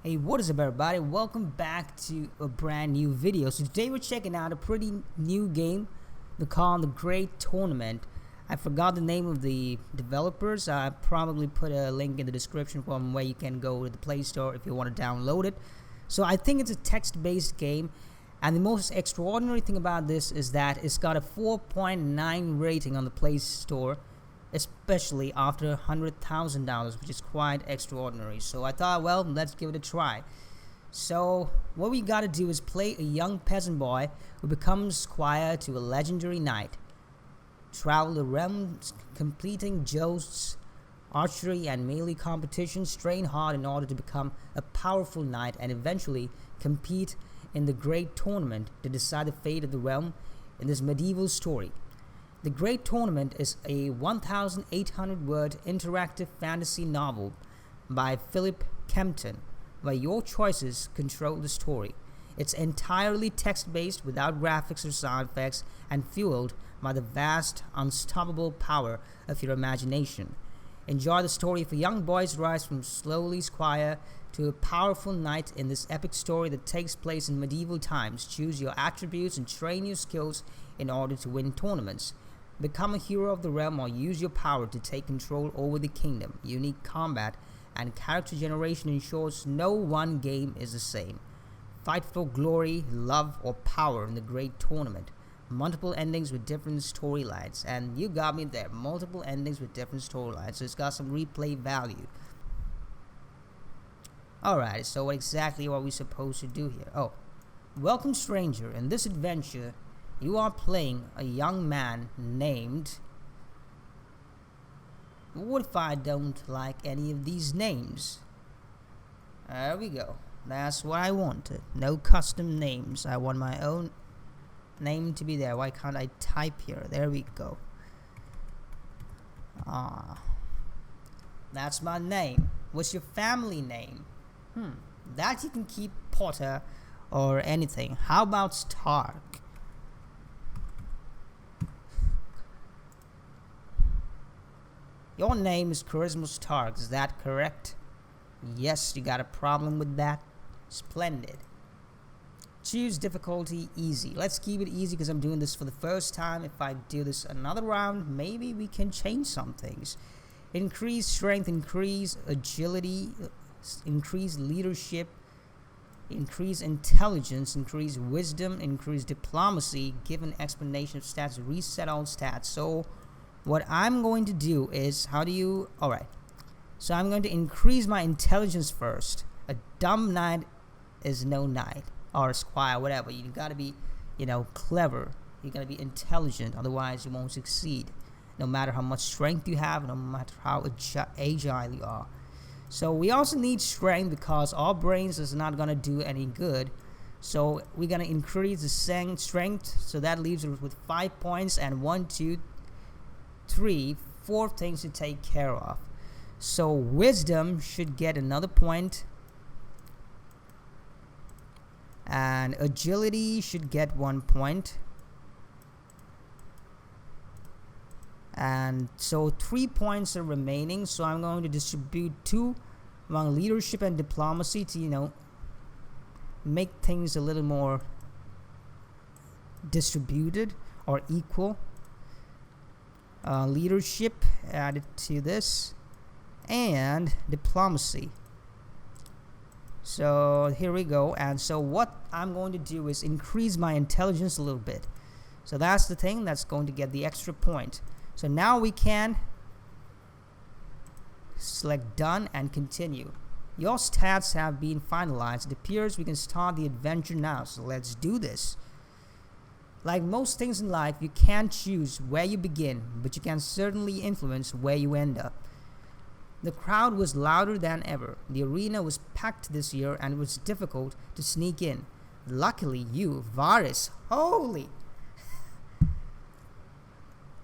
Hey, what is up everybody? Welcome back to a brand new video. So today we're checking out a pretty new game. They're called The Great Tournament. I forgot the name of the developers. I probably put a link in the description from where you can go to the Play Store if you want to download it. So I think it's a text-based game, and the most extraordinary thing about this is that it's got a 4.9 rating on the Play Store, especially after $100,000, which is quite extraordinary. So I thought, well, let's give it a try. So what we gotta do is play a young peasant boy who becomes squire to a legendary knight, travel the realms completing jousts, archery and melee competitions, train hard in order to become a powerful knight, and eventually compete in the great tournament to decide the fate of the realm in this medieval story. The Great Tournament is a 1,800-word interactive fantasy novel by Philip Kempton, where your choices control the story. It's entirely text-based, without graphics or sound effects, and fueled by the vast, unstoppable power of your imagination. Enjoy the story of a young boy's rise from lowly squire to a powerful knight in this epic story that takes place in medieval times. Choose your attributes and train your skills in order to win tournaments. Become a hero of the realm or use your power to take control over the kingdom. Unique combat and character generation ensures no one game is the same. Fight for glory, love, or power in the great tournament. Multiple endings with different storylines. And you got me there. Multiple endings with different storylines. So it's got some replay value. Alright, so what exactly are we supposed to do here? Oh, welcome stranger. In this adventure, you are playing a young man named... What if I don't like any of these names? There we go. That's what I wanted. No custom names. I want my own name to be there. Why can't I type here? There we go. That's my name. What's your family name? That you can keep Potter or anything. How about Stark? Your name is Charisma Stark, is that correct? Yes, you got a problem with that? Splendid. Choose difficulty easy. Let's keep it easy because I'm doing this for the first time. If I do this another round, maybe we can change some things. Increase strength, increase agility, increase leadership, increase intelligence, increase wisdom, increase diplomacy, give an explanation of stats, reset all stats. So what I'm going to do is, alright, so I'm going to increase my intelligence first. A dumb knight is no knight, or a squire, whatever. You gotta be, clever. You gotta be intelligent, otherwise you won't succeed. No matter how much strength you have, no matter how agile you are. So we also need strength because our brains is not gonna do any good. So we're gonna increase the strength, so that leaves us with 5 points and 1, 2, 3, 4 things to take care of. So wisdom should get another point, and agility should get 1 point, and so 3 points are remaining. So I'm going to distribute 2 among leadership and diplomacy to make things a little more distributed or equal. Leadership added to this, and diplomacy. So here we go. And so what I'm going to do is increase my intelligence a little bit. So that's the thing that's going to get the extra point. So now we can select done and continue. Your stats have been finalized. It appears we can start the adventure now. So let's do this. Like most things in life, you can't choose where you begin, but you can certainly influence where you end up. The crowd was louder than ever. The arena was packed this year, and it was difficult to sneak in. Luckily, you, Varys, holy!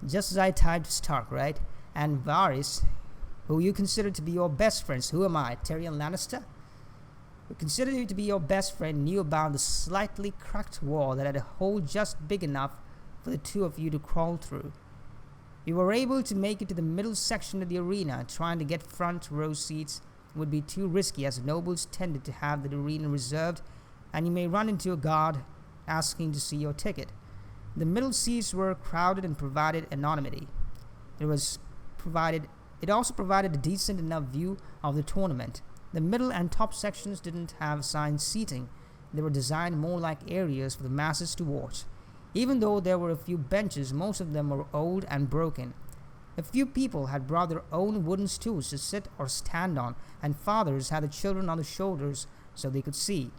Just as I typed Stark, right? And Varys, who you consider to be your best friends. Who am I, Tyrion Lannister? Who considered you to be your best friend, knew about the slightly cracked wall that had a hole just big enough for the two of you to crawl through. You were able to make it to the middle section of the arena, trying to get front row seats would be too risky, as the nobles tended to have the arena reserved, and you may run into a guard asking to see your ticket. The middle seats were crowded and provided anonymity. It also provided a decent enough view of the tournament. The middle and top sections didn't have assigned seating. They were designed more like areas for the masses to watch. Even though there were a few benches, most of them were old and broken. A few people had brought their own wooden stools to sit or stand on, and fathers had the children on the shoulders so they could see.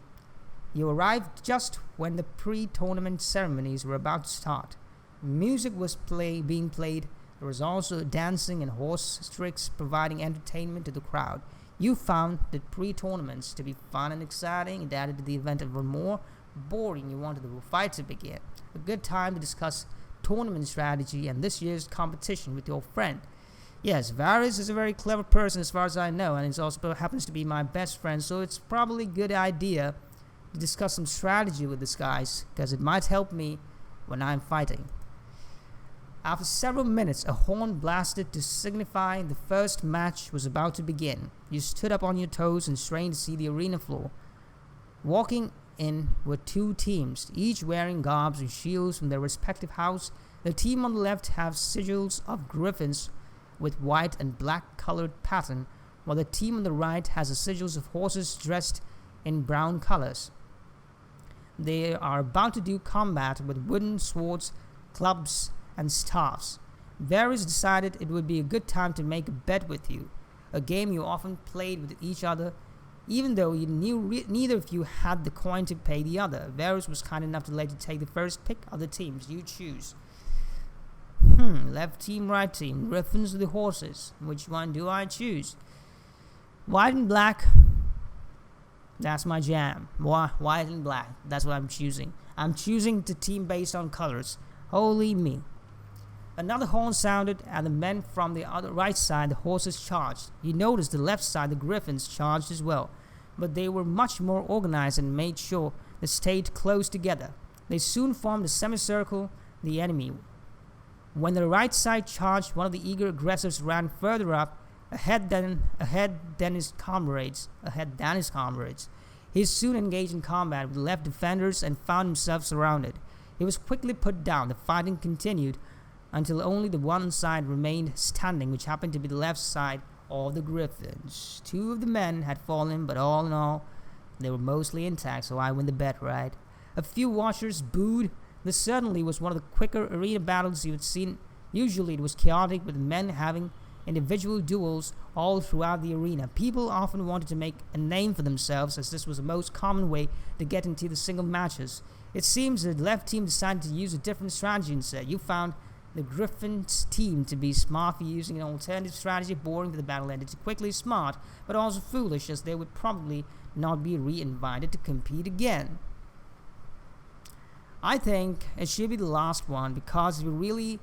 You arrived just when the pre-tournament ceremonies were about to start. Music was being played. There was also dancing and horse tricks providing entertainment to the crowd. You found the pre-tournaments to be fun and exciting. It added to the event even more boring. You wanted the fight to begin. A good time to discuss tournament strategy and this year's competition with your friend. Yes, Varys is a very clever person as far as I know, and he also happens to be my best friend, so it's probably a good idea to discuss some strategy with this guys, because it might help me when I'm fighting. After several minutes, a horn blasted to signify the first match was about to begin. You stood up on your toes and strained to see the arena floor. Walking in were two teams, each wearing garbs and shields from their respective house. The team on the left have sigils of griffins with white and black colored pattern, while the team on the right has the sigils of horses dressed in brown colors. They are about to do combat with wooden swords, clubs, and staffs. Varys decided it would be a good time to make a bet with you, a game you often played with each other, even though you knew neither of you had the coin to pay the other. Varys was kind enough to let you take the first pick of the teams. You choose. Left team, right team, griffins or the horses. Which one do I choose? White and black. That's my jam. White and black. That's what I'm choosing. I'm choosing the team based on colors. Holy me. Another horn sounded, and the men from the other right side, the horses, charged. You noticed the left side, the griffins, charged as well, but they were much more organized and made sure they stayed close together. They soon formed a semicircle, the enemy. When the right side charged, one of the eager aggressors ran further up, ahead than his comrades. He soon engaged in combat with the left defenders and found himself surrounded. He was quickly put down. The fighting continued until only the one side remained standing, which happened to be the left side of the griffins. Two of the men had fallen, but all in all, they were mostly intact, so I win the bet, right? A few watchers booed. This certainly was one of the quicker arena battles you had seen. Usually it was chaotic, with men having individual duels all throughout the arena. People often wanted to make a name for themselves, as this was the most common way to get into the single matches. It seems the left team decided to use a different strategy instead. You found the Griffins team to be smart for using an alternative strategy. Boring for the battle ended too quickly. Smart, but also foolish, as they would probably not be re-invited to compete again. I think it should be the last one, because if you really,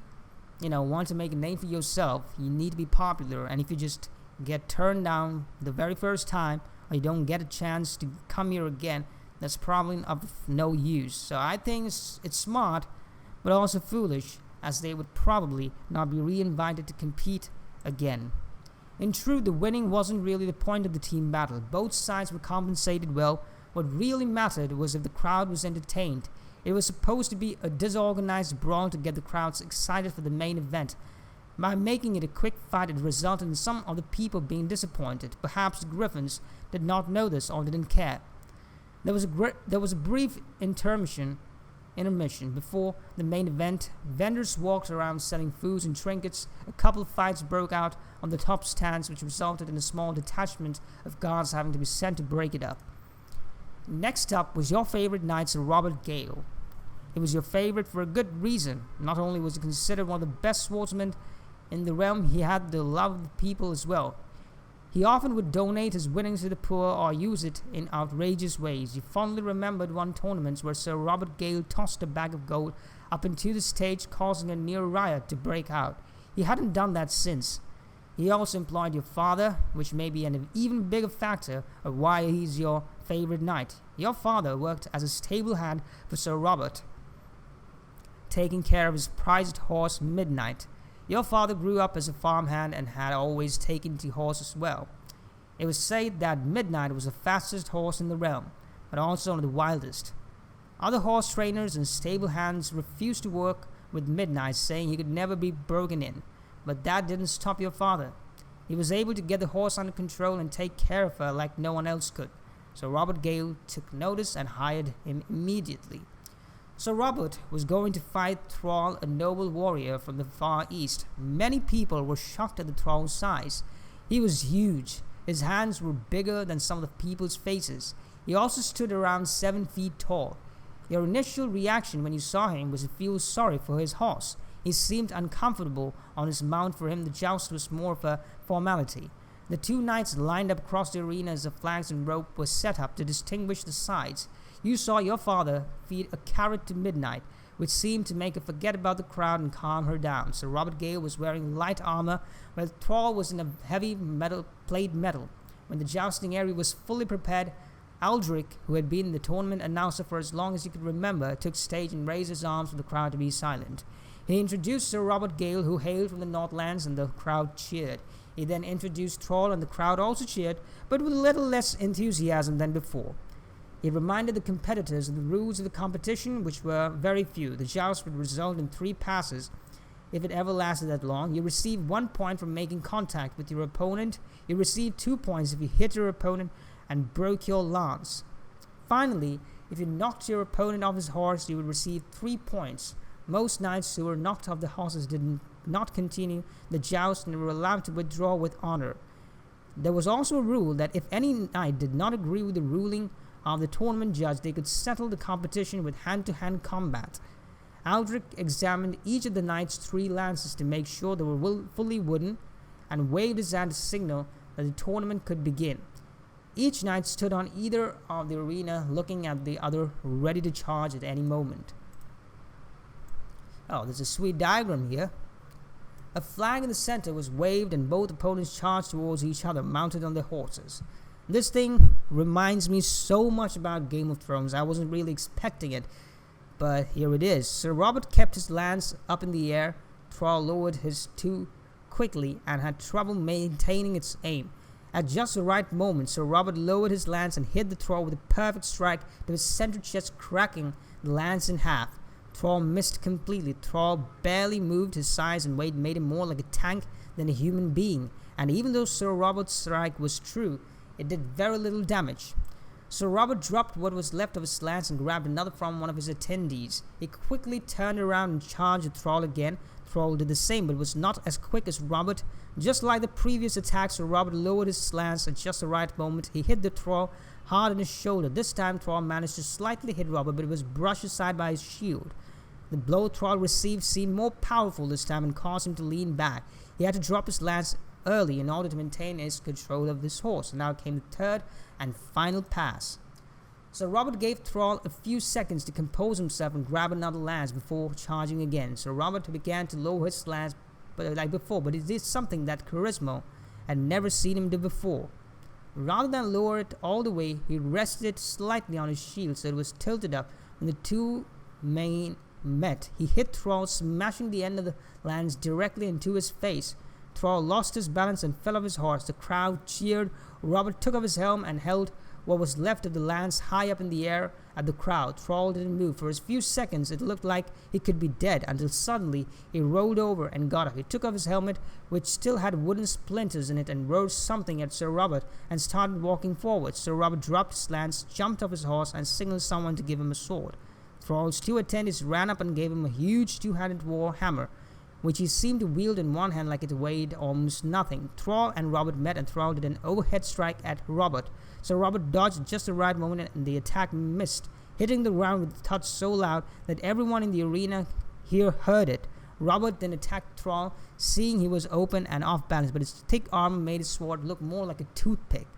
want to make a name for yourself, you need to be popular. And if you just get turned down the very first time, or you don't get a chance to come here again, that's probably of no use. So I think it's smart, but also foolish, as they would probably not be re-invited to compete again. In truth, the winning wasn't really the point of the team battle. Both sides were compensated well. What really mattered was if the crowd was entertained. It was supposed to be a disorganized brawl to get the crowds excited for the main event. By making it a quick fight, it resulted in some of the people being disappointed. Perhaps the Griffins did not know this or didn't care. There was a brief intermission before the main event. Vendors walked around selling foods and trinkets. A couple of fights broke out on the top stands, which resulted in a small detachment of guards having to be sent to break it up. Next up was your favorite knight, Sir Robert Gale. He was your favorite for a good reason. Not only was he considered one of the best swordsmen in the realm, he had the love of the people as well. He often would donate his winnings to the poor or use it in outrageous ways. He fondly remembered one tournament where Sir Robert Gale tossed a bag of gold up into the stage, causing a near riot to break out. He hadn't done that since. He also employed your father, which may be an even bigger factor of why he's your favorite knight. Your father worked as a stable hand for Sir Robert, taking care of his prized horse Midnight. Your father grew up as a farmhand and had always taken to horses well. It was said that Midnight was the fastest horse in the realm, but also one of the wildest. Other horse trainers and stable hands refused to work with Midnight, saying he could never be broken in, but that didn't stop your father. He was able to get the horse under control and take care of her like no one else could. So Robert Gale took notice and hired him immediately. So Robert was going to fight Thrall, a noble warrior from the far east. Many people were shocked at the Thrall's size. He was huge. His hands were bigger than some of the people's faces. He also stood around 7 feet tall. Your initial reaction when you saw him was to feel sorry for his horse. He seemed uncomfortable on his mount. For him, the joust was more of a formality. The 2 knights lined up across the arena as the flags and rope were set up to distinguish the sides. You saw your father feed a carrot to Midnight, which seemed to make her forget about the crowd and calm her down. Sir Robert Gale was wearing light armor, while Thrall was in a heavy plate metal. When the jousting area was fully prepared, Aldrich, who had been the tournament announcer for as long as he could remember, took stage and raised his arms for the crowd to be silent. He introduced Sir Robert Gale, who hailed from the Northlands, and the crowd cheered. He then introduced Thrall, and the crowd also cheered, but with a little less enthusiasm than before. He reminded the competitors of the rules of the competition, which were very few. The joust would result in 3 passes. If it ever lasted that long, you received 1 point for making contact with your opponent. You received 2 points if you hit your opponent and broke your lance. Finally, if you knocked your opponent off his horse, you would receive 3 points. Most knights who were knocked off the horses did not continue the joust and were allowed to withdraw with honor. There was also a rule that if any knight did not agree with the ruling of the tournament judge, they could settle the competition with hand-to-hand combat. Aldrich examined each of the knights' 3 lances to make sure they were fully wooden and waved his hand to signal that the tournament could begin. Each knight stood on either of the arena looking at the other, ready to charge at any moment. Oh, there's a sweet diagram here. A flag in the center was waved and both opponents charged towards each other, mounted on their horses. This thing reminds me so much about Game of Thrones. I wasn't really expecting it, but here it is. Sir Robert kept his lance up in the air. Thrall lowered his too quickly and had trouble maintaining its aim. At just the right moment, Sir Robert lowered his lance and hit the Thrall with a perfect strike to his center chest, cracking the lance in half. Thrall missed completely. Thrall barely moved. His size and weight made him more like a tank than a human being, and even though Sir Robert's strike was true, it did very little damage. Sir Robert dropped what was left of his lance and grabbed another from one of his attendees. He quickly turned around and charged the Thrall again. Thrall did the same, but was not as quick as Robert. Just like the previous attack, Sir Robert lowered his lance at just the right moment. He hit the Thrall hard on his shoulder. This time Thrall managed to slightly hit Robert, but it was brushed aside by his shield. The blow Thrall received seemed more powerful this time and caused him to lean back. He had to drop his lance early in order to maintain his control of this horse. Now came the third and final pass. Sir Robert gave Thrall a few seconds to compose himself and grab another lance before charging again. Sir Robert began to lower his lance like before, but he did something that Charisma had never seen him do before. Rather than lower it all the way, he rested it slightly on his shield so it was tilted up. When the 2 men met, he hit Thrall, smashing the end of the lance directly into his face. Thrall lost his balance and fell off his horse. The crowd cheered. Robert took off his helm and held what was left of the lance high up in the air at the crowd. Thrall didn't move. For a few seconds it looked like he could be dead, until suddenly he rolled over and got up. He took off his helmet, which still had wooden splinters in it, and roared something at Sir Robert and started walking forward. Sir Robert dropped his lance, jumped off his horse, and signaled someone to give him a sword. Thrall's 2 attendants ran up and gave him a huge 2-handed war hammer, which he seemed to wield in one hand like it weighed almost nothing. Thrall and Robert met, and Thrall did an overhead strike at Robert. So Robert dodged at just the right moment, and the attack missed, hitting the ground with a thud so loud that everyone in the arena here heard it. Robert then attacked Thrall, seeing he was open and off balance, but his thick armor made his sword look more like a toothpick.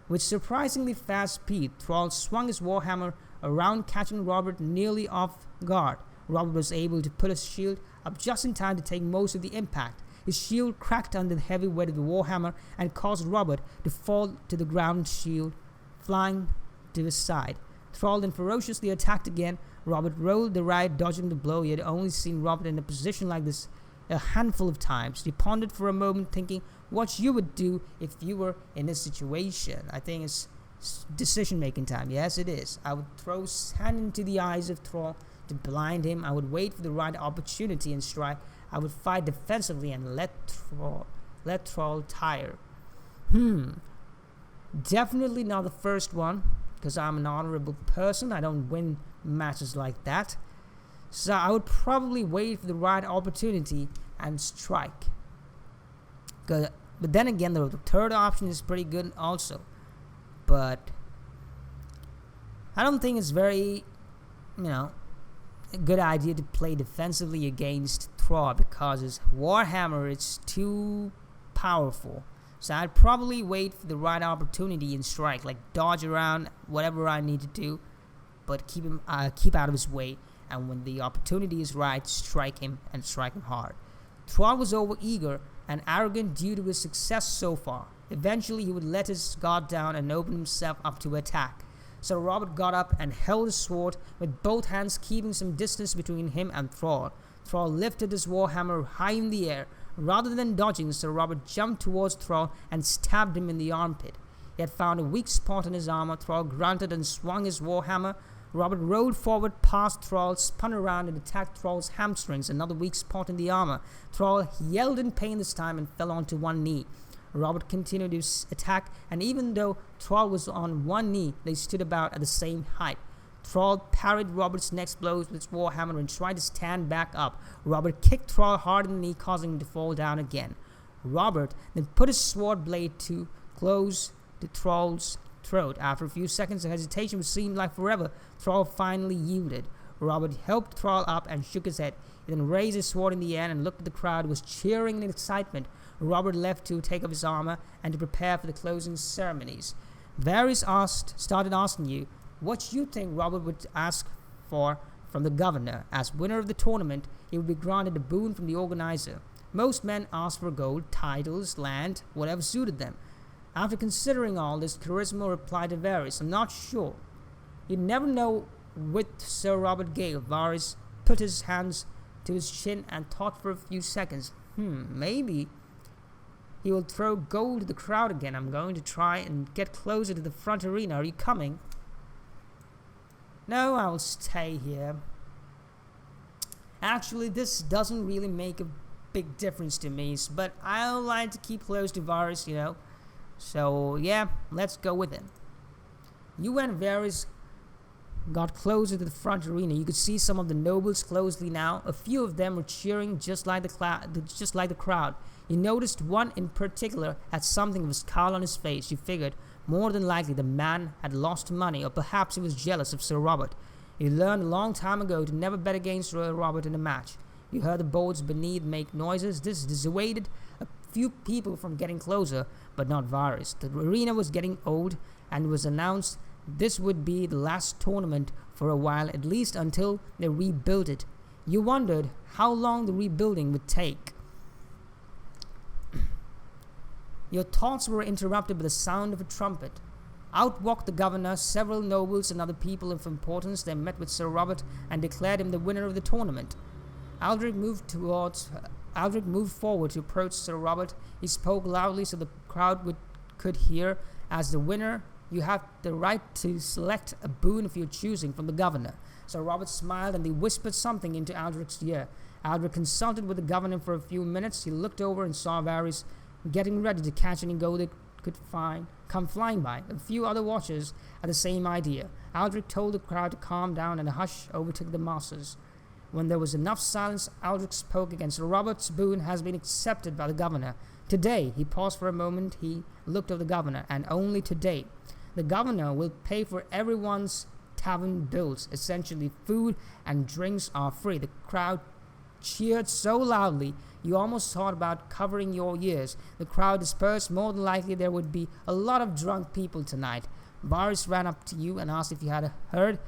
With surprisingly fast speed, Thrall swung his warhammer around, catching Robert nearly off guard. Robert was able to put his shield up just in time to take most of the impact. His shield cracked under the heavy weight of the warhammer and caused Robert to fall to the ground, shield flying to his side. Thrall then ferociously attacked again. Robert rolled the right, dodging the blow. He had only seen Robert in a position like this a handful of times. He pondered for a moment, thinking what you would do if you were in this situation. I think it's decision-making time. Yes, it is. I would throw sand into the eyes of Thrall to blind him. I would wait for the right opportunity and strike. I would fight defensively and let Thrall tire. Definitely not the first one, because I'm an honorable person. I don't win matches like that. So I would probably wait for the right opportunity and strike. But then again, the third option is pretty good also. But I don't think it's very, a good idea to play defensively against Thrall, because his Warhammer is too powerful. So I'd probably wait for the right opportunity and strike, like dodge around, whatever I need to do, but keep out of his way. And when the opportunity is right, strike him and strike him hard. Thrall was overeager and arrogant due to his success so far. Eventually, he would let his guard down and open himself up to attack. So Robert got up and held his sword with both hands, keeping some distance between him and Thrall. Thrall lifted his warhammer high in the air. Rather than dodging, Sir Robert jumped towards Thrall and stabbed him in the armpit. He had found a weak spot in his armor. Thrall grunted and swung his warhammer. Robert rode forward past Thrall, spun around and attacked Thrall's hamstrings, another weak spot in the armor. Thrall yelled in pain this time and fell onto one knee. Robert continued his attack, and even though Thrall was on one knee, they stood about at the same height. Thrall parried Robert's next blows with his warhammer and tried to stand back up. Robert kicked Thrall hard in the knee, causing him to fall down again. Robert then put his sword blade too close to Thrall's throat. After a few seconds of hesitation, which seemed like forever, Thrall finally yielded. Robert helped Thrall up and shook his head. He then raised his sword in the air and looked at the crowd who was cheering in excitement. Robert left to take off his armor and to prepare for the closing ceremonies. Varys started asking you what you think Robert would ask for from the governor. As winner of the tournament, he would be granted a boon from the organizer. Most men asked for gold, titles, land, whatever suited them. After considering all this, Charisma replied to Varys, "I'm not sure." You'd never know what Sir Robert gave. Varys put his hands to his chin and thought for a few seconds. Maybe he will throw gold to the crowd again. I'm going to try and get closer to the front arena. Are you coming? No, I'll stay here. Actually, this doesn't really make a big difference to me, but I like to keep close to Varys, So, yeah, let's go with it. You and Varys got closer to the front arena. You could see some of the nobles closely now. A few of them were cheering just like the crowd. You noticed one in particular had something of a scowl on his face. You figured more than likely the man had lost money, or perhaps he was jealous of Sir Robert. You learned a long time ago to never bet against Sir Robert in a match. You heard the boards beneath make noises. This dissuaded a few people from getting closer, but not Varys. The arena was getting old, and it was announced this would be the last tournament for a while, at least until they rebuilt it. You wondered how long the rebuilding would take. Your thoughts were interrupted by the sound of a trumpet. Out walked the governor, several nobles and other people of importance. They met with Sir Robert and declared him the winner of the tournament. Aldrich moved forward to approach Sir Robert. He spoke loudly so the crowd could hear. As the winner, you have the right to select a boon of your choosing from the governor. Sir Robert smiled and he whispered something into Aldrich's ear. Aldrich consulted with the governor for a few minutes. He looked over and saw Varys getting ready to catch any gold that could come flying by. A few other watchers had the same idea. Aldrich told the crowd to calm down, and a hush overtook the masses. When there was enough silence, Aldrich spoke again. Sir Robert's boon has been accepted by the governor. Today, he paused for a moment. He looked at the governor, and only today. The governor will pay for everyone's tavern bills. Essentially, food and drinks are free. The crowd cheered so loudly, you almost thought about covering your ears. The crowd dispersed. More than likely, there would be a lot of drunk people tonight. Varys ran up to you and asked if you had heard.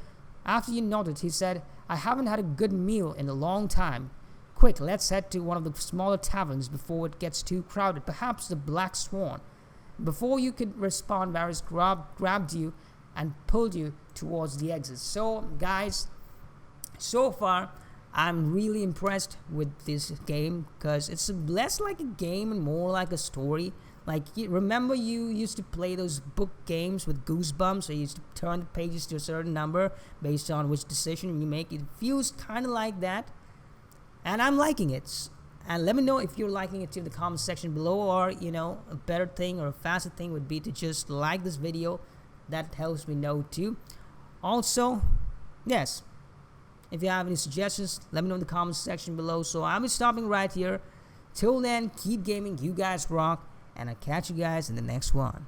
After you nodded, he said, "I haven't had a good meal in a long time. Quick, let's head to one of the smaller taverns before it gets too crowded. Perhaps the Black Swan." Before you could respond, Varys grabbed you and pulled you towards the exit. So, guys, so far, I'm really impressed with this game because it's less like a game and more like a story. Like, remember you used to play those book games with Goosebumps, so you used to turn the pages to a certain number based on which decision you make. It feels kind of like that, and I'm liking it. And let me know if you're liking it too in the comment section below, or a better thing or a faster thing would be to just like this video. That helps me know too. Also, yes, if you have any suggestions, let me know in the comment section below. So I'll be stopping right here. Till then, keep gaming, you guys rock, and I'll catch you guys in the next one.